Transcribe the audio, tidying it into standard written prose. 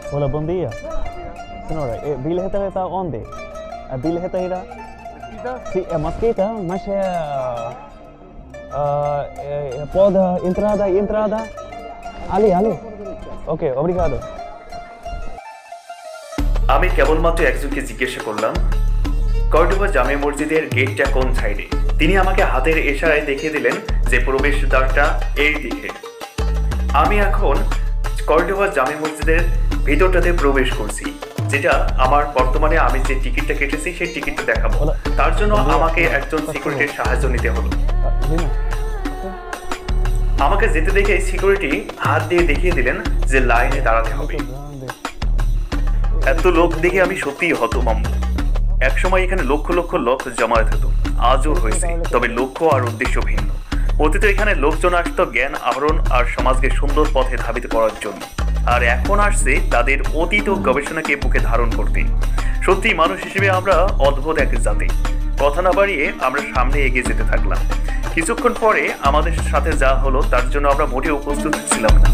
Hola, buen día. Senhora, bilhete está onde? A bilhete irá? Sim, é Mesquita, mas pode entrada. Ali. Ok, obrigado. আমি কেবলমাত্র একজনকে জিজ্ঞাসা করলাম Cordoba জামে মসজিদের গেটটা কোন সাইডে। তিনি আমাকে হাতের ইশারায় দেখিয়ে দিলেন যে প্রবেশদ্বারটা এই দিকে। আমি এখন কর্ডোবা জামে মসজিদের ভিতরটাতে প্রবেশ করছি, যেটা আমার বর্তমানে আমি যে টিকিটটা কেটেছি সেই টিকিটটা দেখাবো। তার জন্য আমাকে একজন সিকিউরিটির সাহায্য নিতে হলো। আমাকে যেতে দেখে সিকিউরিটি হাত দিয়ে দেখিয়ে দিলেন যে লাইনে দাঁড়াতে হবে। এত লোক দেখে আমি সত্যিই হতভম্ব। একসময় এখানে লক্ষ লক্ষ লোক জমায়েত হতো, আজও হয়েছে, তবে লক্ষ্য আর উদ্দেশ্য ভিন্ন। অতীতে এখানে লোকজন আসতো জ্ঞান আহরণ আর সমাজকে সুন্দর পথে ধাবিত করার জন্য, আর এখন আসছে তাদের অতীত গবেষণাকে বুকে ধারণ করতে। সত্যি মানুষ হিসেবে আমরা অদ্ভুত এক জাতি। কথা না বাড়িয়ে আমরা সামনে এগিয়ে যেতে থাকলাম। কিছুক্ষণ পরে আমাদের সাথে যা হলো তার জন্য আমরা মোটেও প্রস্তুত ছিলাম না।